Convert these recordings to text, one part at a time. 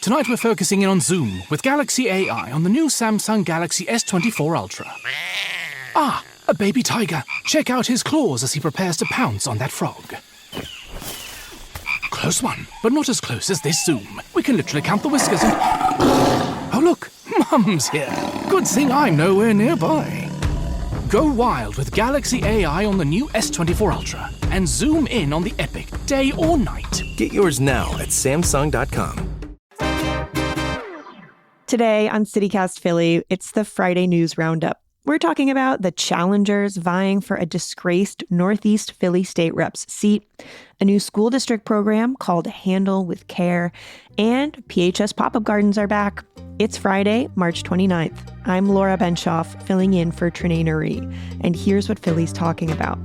Tonight we're focusing in on Zoom with Galaxy AI on the new Samsung Galaxy S24 Ultra. Ah, a baby tiger. Check out his claws as he prepares to pounce on that frog. Close one, but not as close as this Zoom. We can literally count the whiskers and... Oh look, Mum's here. Good thing I'm nowhere nearby. Go wild with Galaxy AI on the new S24 Ultra and zoom in on the epic day or night. Get yours now at Samsung.com. Today on CityCast Philly, it's the Friday News Roundup. We're talking about the challengers vying for a disgraced Northeast Philly state rep's seat, a new school district program called Handle with Care, and PHS pop-up gardens are back. It's Friday, March 29th. I'm Laura Benshoff, filling in for Trinae Nuri, and here's what Philly's talking about.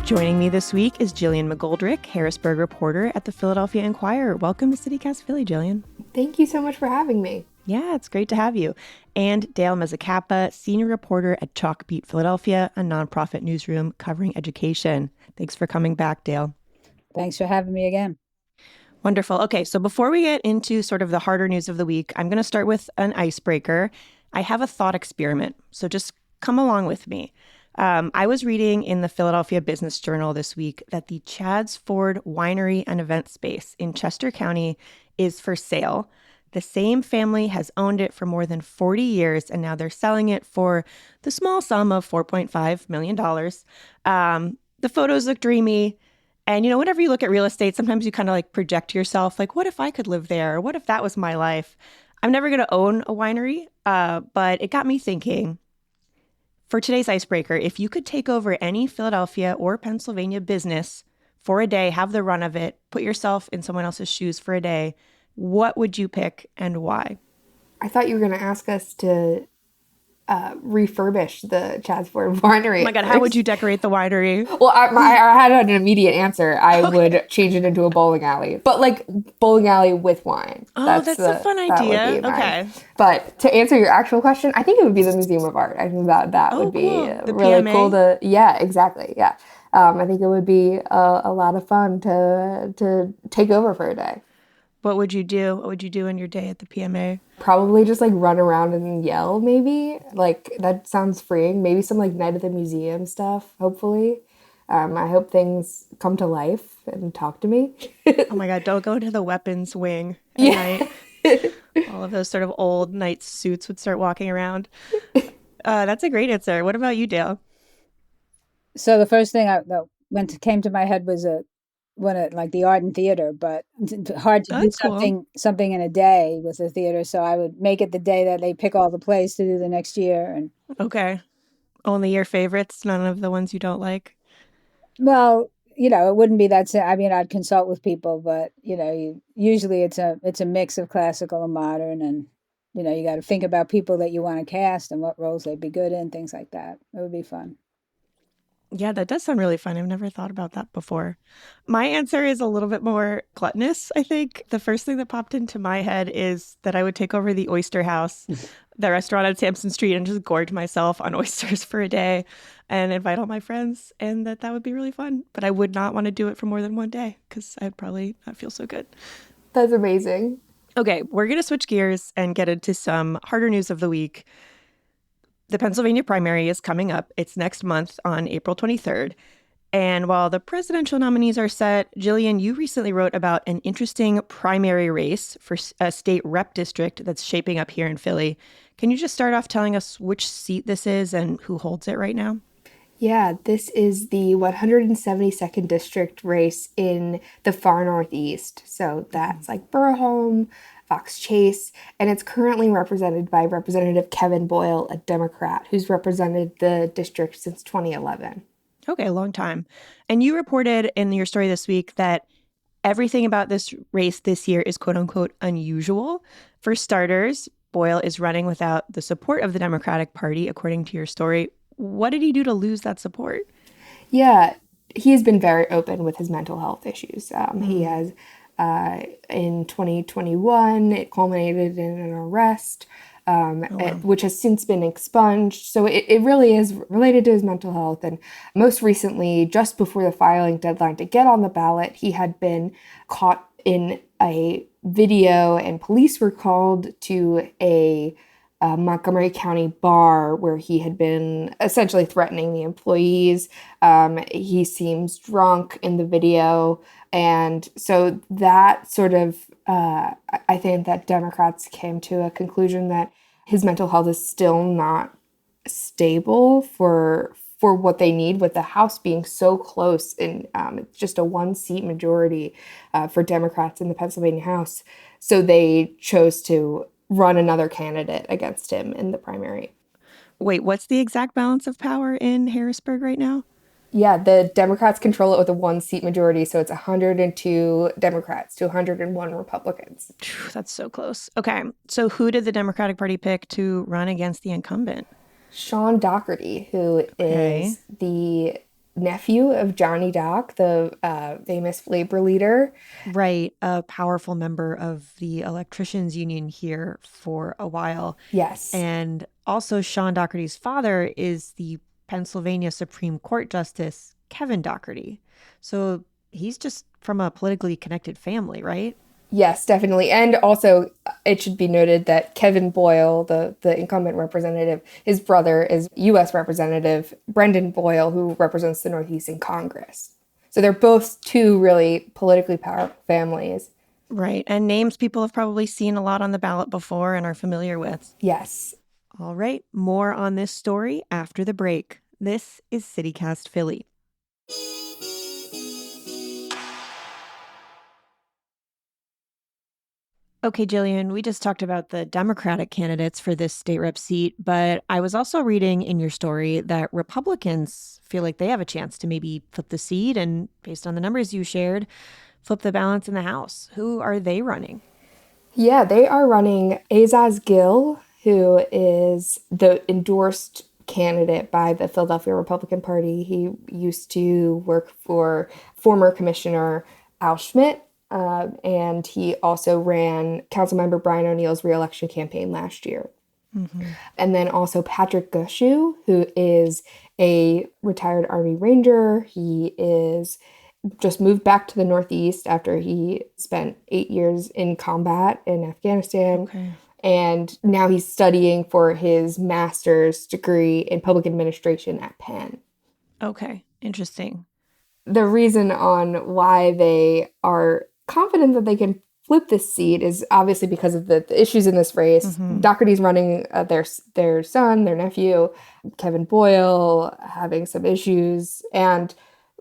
Joining me this week is Jillian McGoldrick, Harrisburg reporter at the Philadelphia Inquirer. Welcome to CityCast Philly, Jillian. Thank you so much for having me. Yeah, it's great to have you. And Dale Mezzacappa, senior reporter at Chalkbeat Philadelphia, a nonprofit newsroom covering education. Thanks for coming back, Dale. Thanks for having me again. Wonderful. Okay, so before we get into sort of the harder news of the week, I'm going to start with an icebreaker. I have a thought experiment, so just come along with me. I was reading in the Philadelphia Business Journal this week that the Chad's Ford Winery and Event Space in Chester County is for sale. The same family has owned it for more than 40 years, and now they're selling it for the small sum of $4.5 million. The photos look dreamy. And, you know, whenever you look at real estate, sometimes you kind of like project yourself, like, what if I could live there? What if that was my life? I'm never going to own a winery, but it got me thinking. For today's icebreaker, if you could take over any Philadelphia or Pennsylvania business for a day, have the run of it, put yourself in someone else's shoes for a day, what would you pick and why? I thought you were going to ask us to refurbish the Chadsford Winery. Oh my God, how would you decorate the winery? Well, I had an immediate answer. I would change it into a bowling alley, but like bowling alley with wine. Oh, that's a fun idea. Okay. But to answer your actual question, I think it would be the Museum of Art. I think that would be The really PMA? cool to, yeah, exactly. Yeah. I think it would be a lot of fun to take over for a day. What would you do? What would you do on your day at the PMA? Probably just like run around and yell, maybe. Like that sounds freeing. Maybe some like Night at the Museum stuff, hopefully. I hope things come to life and talk to me. Oh my God, don't go to the weapons wing at night. All of those sort of old knight suits would start walking around. That's a great answer. What about you, Dale? So the first thing that came to my head was like the art and theater, but hard to That's do something in a day with the theater. So I would make it the day that they pick all the plays to do the next year. And Okay. Only your favorites, none of the ones you don't like? well, it wouldn't be that. I mean, I'd consult with people, but usually it's a mix of classical and modern, and you got to think about people that you want to cast and what roles they'd be good in, things like that. It would be fun. Yeah, that does sound really fun. I've never thought about that before. My answer is a little bit more gluttonous, I think. The first thing that popped into my head is that I would take over the Oyster House, the restaurant on Sampson Street, and just gorge myself on oysters for a day and invite all my friends, and that would be really fun. But I would not want to do it for more than one day because I'd probably not feel so good. That's amazing. Okay, we're going to switch gears and get into some harder news of the week. The Pennsylvania primary is coming up. It's next month on April 23rd. And while the presidential nominees are set, Jillian, you recently wrote about an interesting primary race for a state rep district that's shaping up here in Philly. Can you just start off telling us which seat this is and who holds it right now? Yeah, this is the 172nd district race in the far northeast. So that's like Borough, Fox Chase, and it's currently represented by Representative Kevin Boyle, a Democrat, who's represented the district since 2011. Okay, a long time. And you reported in your story this week that everything about this race this year is quote unquote unusual. For starters, Boyle is running without the support of the Democratic Party, according to your story. What did he do to lose that support? Yeah, he has been very open with his mental health issues. He has, in 2021, it culminated in an arrest. which has since been expunged. So it really is related to his mental health. And most recently, just before the filing deadline to get on the ballot, he had been caught in a video, and police were called to a Montgomery County bar where he had been essentially threatening the employees. He seems drunk in the video. And so that sort of, I think that Democrats came to a conclusion that his mental health is still not stable for what they need, with the House being so close, and it's just a 1-seat majority for Democrats in the Pennsylvania House. So they chose to run another candidate against him in the primary. Wait, what's the exact balance of power in Harrisburg right now? Yeah, the Democrats control it with a 1-seat majority, so it's 102 Democrats to 101 Republicans. That's so close. Okay, so who did the Democratic Party pick to run against the incumbent? Sean Doherty, who is the nephew of Johnny Dock, the famous labor leader. Right, a powerful member of the electricians union here for a while. Yes. And also Sean Doherty's father is the Pennsylvania Supreme Court Justice Kevin Doherty. So he's just from a politically connected family, right? Yes, definitely. And also, it should be noted that Kevin Boyle, the incumbent representative, his brother is U.S. Representative Brendan Boyle, who represents the Northeast in Congress. So they're both two really politically powerful families. Right. And names people have probably seen a lot on the ballot before and are familiar with. Yes. All right. More on this story after the break. This is CityCast Philly. Okay, Jillian, we just talked about the Democratic candidates for this state rep seat, but I was also reading in your story that Republicans feel like they have a chance to maybe flip the seat and, based on the numbers you shared, flip the balance in the House. Who are they running? Yeah, they are running Azaz Gill, who is the endorsed candidate by the Philadelphia Republican Party. He used to work for former Commissioner Al Schmidt. And he also ran Councilmember Brian O'Neill's reelection campaign last year. Mm-hmm. And then also Patrick Gushu, who is a retired Army Ranger. He is just moved back to the Northeast after he spent 8 years in combat in Afghanistan. Okay. And now he's studying for his master's degree in public administration at Penn. Okay, interesting. The reason on why they are confident that they can flip this seat is obviously because of the issues in this race. Mm-hmm. Doherty's running their son, their nephew, Kevin Boyle, having some issues. And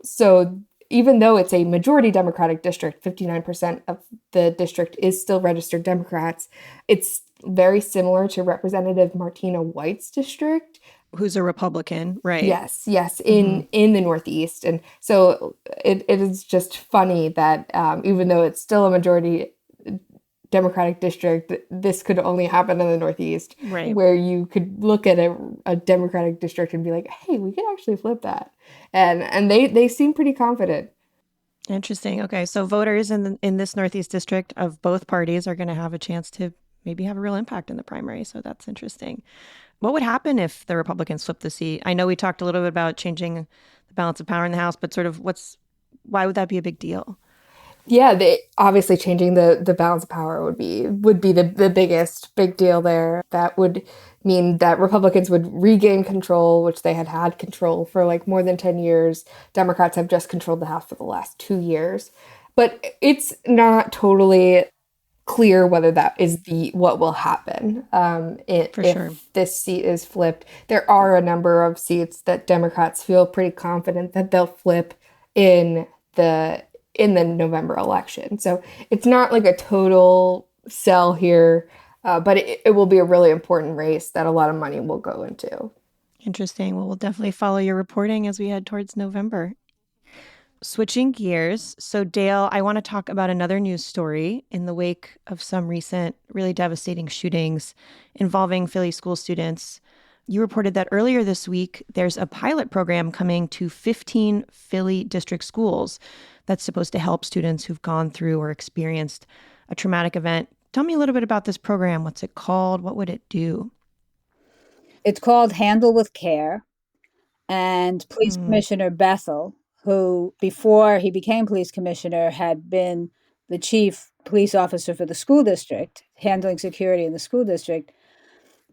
so even though it's a majority Democratic district, 59% of the district is still registered Democrats, it's very similar to Representative Martina White's district, who's a Republican, right? Yes, in the Northeast. And so it is just funny that even though it's still a majority Democratic district, this could only happen in the Northeast, right? Where you could look at a Democratic district and be like, hey, we could actually flip that. And they seem pretty confident. Interesting. Okay, so voters in this Northeast district of both parties are going to have a chance to maybe have a real impact in the primary. So that's interesting. What would happen if the Republicans flip the seat? I know we talked a little bit about changing the balance of power in the House, but sort of why would that be a big deal? Yeah, obviously changing the balance of power would be the biggest big deal there. That would mean that Republicans would regain control, which they had control for like more than 10 years. Democrats have just controlled the House for the last 2 years. But it's not totally clear whether that is what will happen if this seat is flipped. There are a number of seats that Democrats feel pretty confident that they'll flip in the November election. So it's not like a total sell here, but it will be a really important race that a lot of money will go into. Interesting. Well, we'll definitely follow your reporting as we head towards November. Switching gears. So, Dale, I want to talk about another news story in the wake of some recent, really devastating shootings involving Philly school students. You reported that earlier this week, there's a pilot program coming to 15 Philly district schools that's supposed to help students who've gone through or experienced a traumatic event. Tell me a little bit about this program. What's it called? What would it do? It's called Handle with Care. And Police Commissioner Bethel, who before he became police commissioner had been the chief police officer for the school district, handling security in the school district,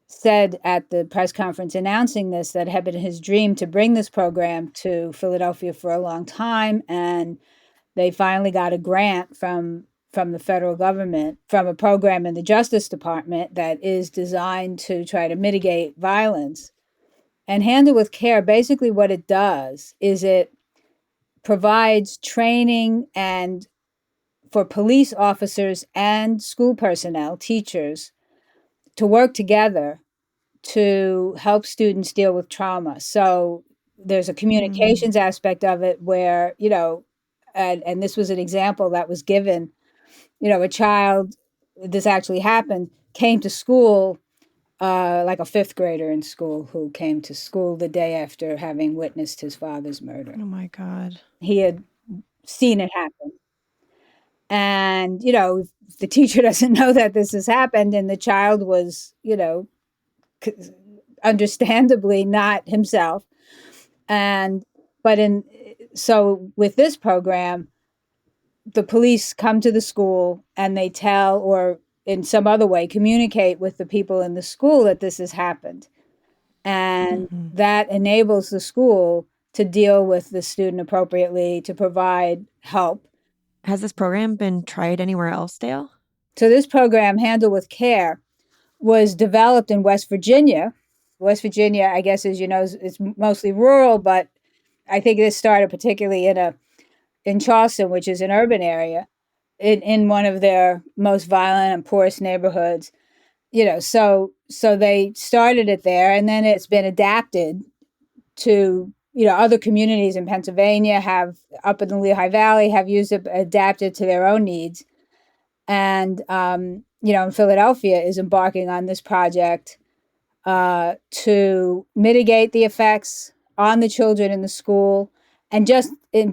said at the press conference announcing this that it had been his dream to bring this program to Philadelphia for a long time. And they finally got a grant from the federal government from a program in the Justice Department that is designed to try to mitigate violence. And Handle with Care, basically what it does is it provides training and for police officers and school personnel, teachers, to work together to help students deal with trauma. So there's a communications aspect of it where, and this was an example that was given, a child, this actually happened, came to school like a fifth grader in school who came to school the day after having witnessed his father's murder. Oh my God. He had seen it happen. And, the teacher doesn't know that this has happened, and the child was, understandably not himself. So with this program, the police come to the school and they tell, or in some other way, communicate with the people in the school that this has happened. And that enables the school to deal with the student appropriately, to provide help. Has this program been tried anywhere else, Dale? So this program, Handle with Care, was developed in West Virginia. West Virginia, I guess, as you know, is mostly rural, but I think this started particularly in Charleston, which is an urban area, in one of their most violent and poorest neighborhoods. So they started it there, and then it's been adapted to, other communities in Pennsylvania have, up in the Lehigh Valley, have used it, adapted to their own needs. And, in Philadelphia is embarking on this project to mitigate the effects on the children in the school, and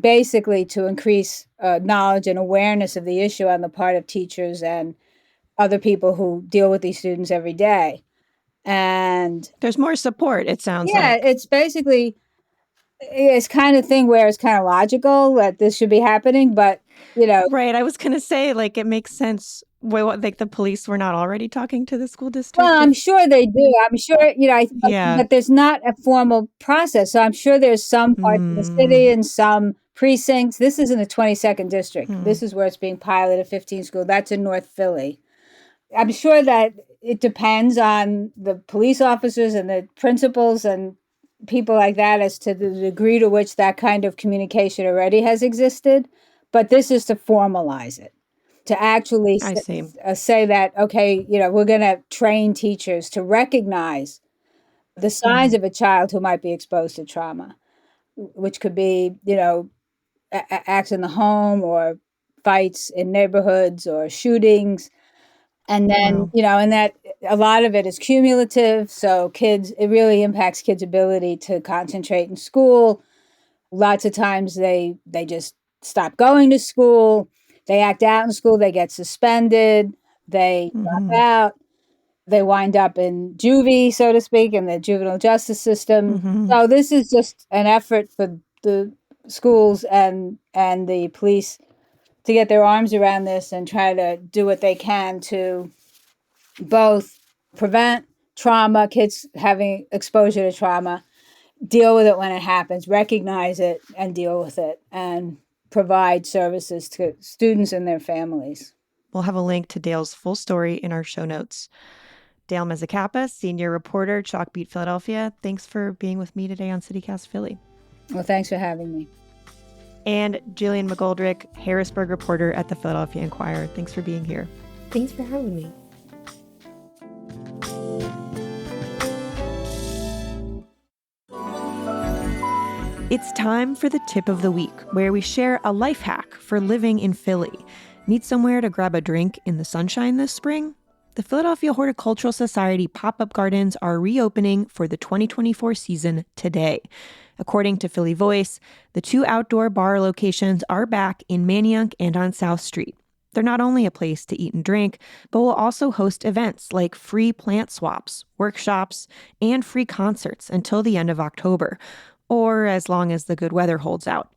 basically to increase knowledge and awareness of the issue on the part of teachers and other people who deal with these students every day. And there's more support, it sounds like. Yeah, it's basically, it's kind of thing where it's kind of logical that this should be happening, but, Right, I was going to say, it makes sense. Like the police were not already talking to the school district? Well, I'm sure they do. I'm sure, but there's not a formal process. So I'm sure there's some parts of the city and some precincts. This is in the 22nd district. This is where it's being piloted, 15 school. That's in North Philly. I'm sure that it depends on the police officers and the principals and people like that as to the degree to which that kind of communication already has existed. But this is to formalize it, to actually say that, okay, we're going to train teachers to recognize the signs of a child who might be exposed to trauma, which could be, acts in the home or fights in neighborhoods or shootings. And then, and that a lot of it is cumulative. So it really impacts kids' ability to concentrate in school. Lots of times they just stop going to school. They act out in school. They get suspended. They drop out. They wind up in juvie, so to speak, in the juvenile justice system. So this is just an effort for the schools and the police to get their arms around this and try to do what they can to both prevent trauma, kids having exposure to trauma, deal with it when it happens, recognize it and deal with it, and provide services to students and their families. We'll have a link to Dale's full story in our show notes. Dale Mezzacappa, senior reporter, Chalkbeat Philadelphia. Thanks for being with me today on CityCast Philly. Well, thanks for having me. And Jillian McGoldrick, Harrisburg reporter at the Philadelphia Inquirer. Thanks for being here. Thanks for having me. It's time for the tip of the week, where we share a life hack for living in Philly. Need somewhere to grab a drink in the sunshine this spring? The Philadelphia Horticultural Society pop-up gardens are reopening for the 2024 season today. According to Philly Voice, the 2 outdoor bar locations are back in Manayunk and on South Street. They're not only a place to eat and drink, but will also host events like free plant swaps, workshops, and free concerts until the end of October, or as long as the good weather holds out.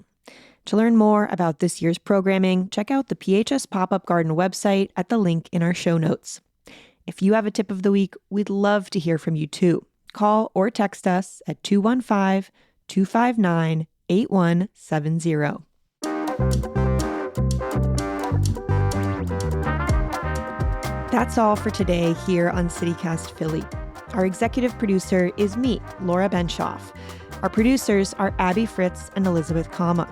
To learn more about this year's programming, check out the PHS Pop-Up Garden website at the link in our show notes. If you have a tip of the week, we'd love to hear from you too. Call or text us at 215-259-8170. That's all for today here on CityCast Philly. Our executive producer is me, Laura Benshoff. Our producers are Abby Fritz and Elizabeth Kama.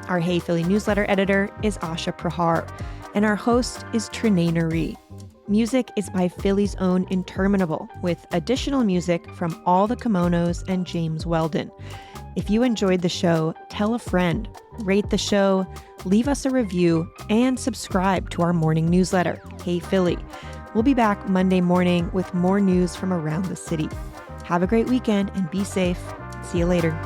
Our Hey Philly newsletter editor is Asha Prahar. And our host is Trinae Nari. Music is by Philly's own Interminable, with additional music from All the Kimonos and James Weldon. If you enjoyed the show, tell a friend, rate the show, leave us a review, and subscribe to our morning newsletter, Hey Philly. We'll be back Monday morning with more news from around the city. Have a great weekend and be safe. See you later.